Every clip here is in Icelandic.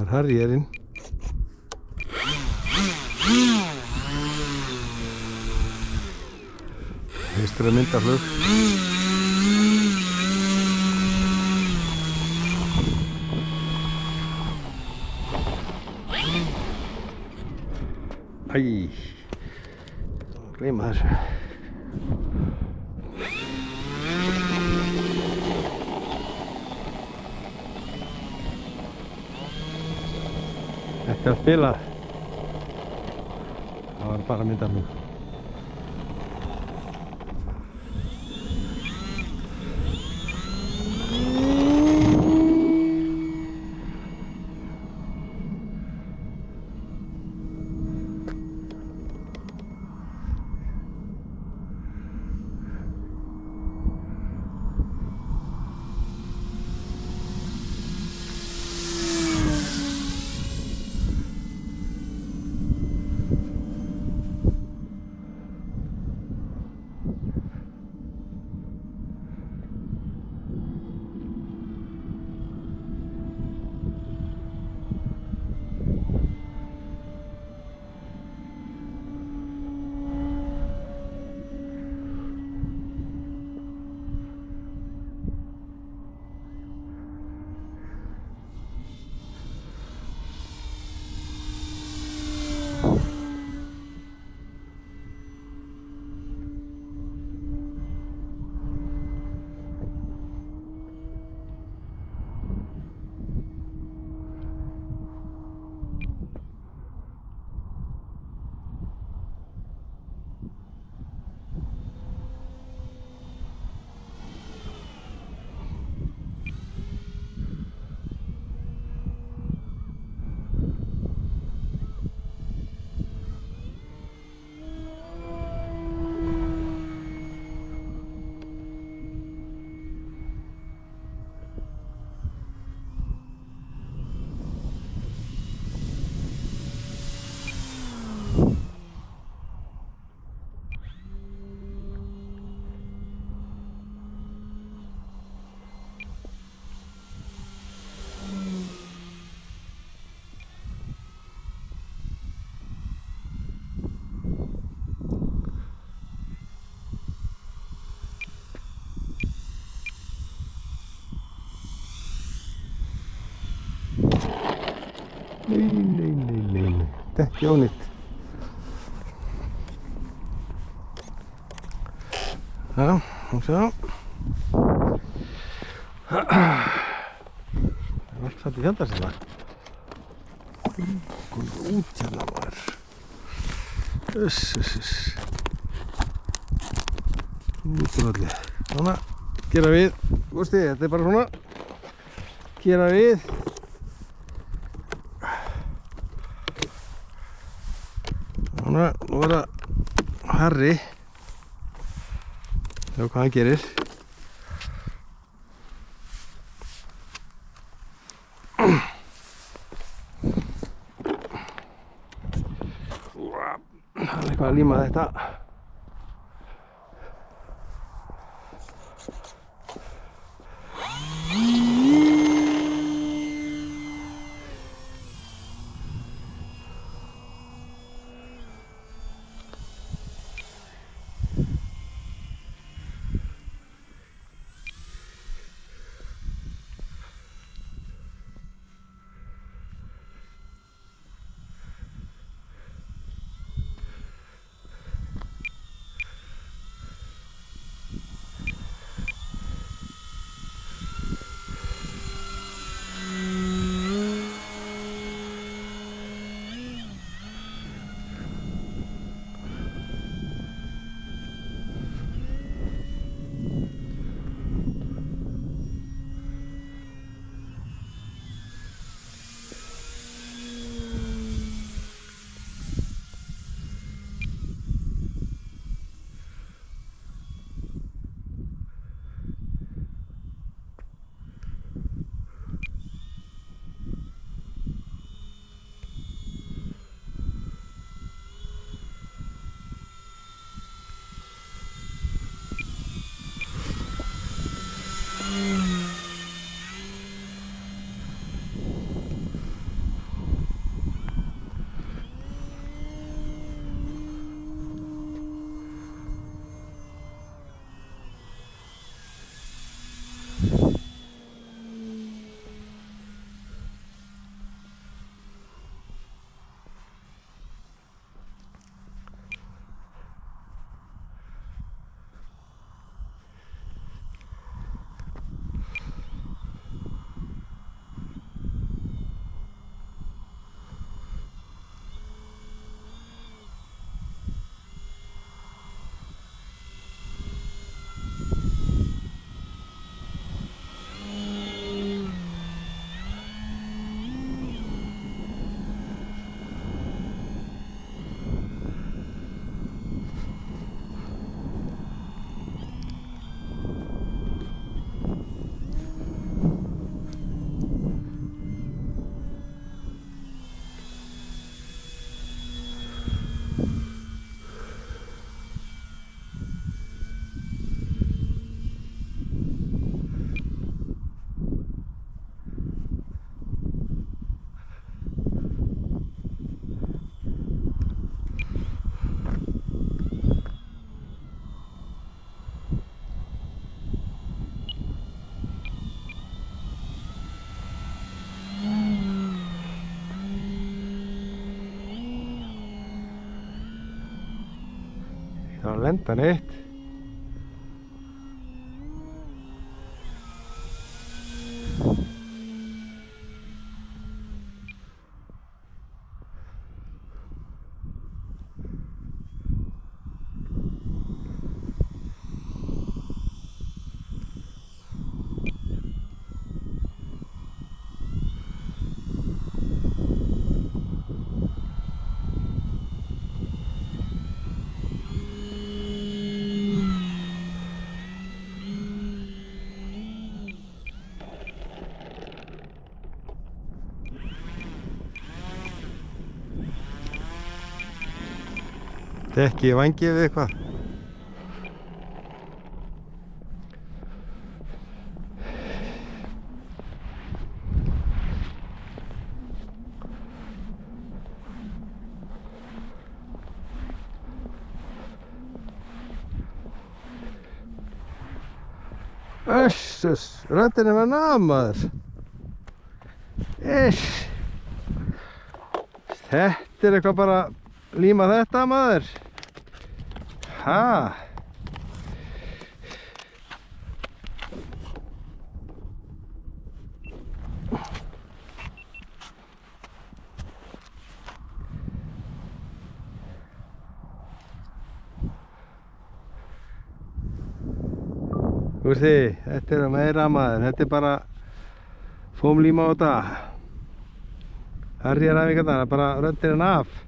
Það Harrierinn. Eystra myndaflug. Æ, gleyma þessu. Ekki að spila. Það var bara myndaflug. Nei. Þetta er ekki ónýtt. Já, og svo. Það er allt satt í hérna sem það. Komum út hérna maður. Uss. Út úr öllu. Svona, gera við. Gústi, þetta er bara svona. Gera við. Svona, nú er það Harry. Sjá hvað hann gerir. Það er eitthvað að líma þetta. Það var að lenda neitt. Ekki vangið við eitthvað. Össus, röddin var namaður. Þetta eitthvað bara líma þetta maður. Ha. Þú veist þið, þetta meira maður, þetta bara fómlíma á þetta. Herjar af ykkur það, bara röndin af.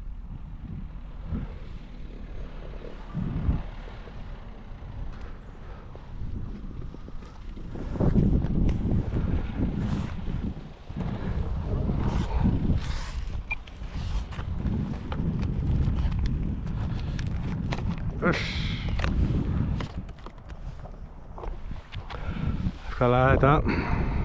Skal laga þetta.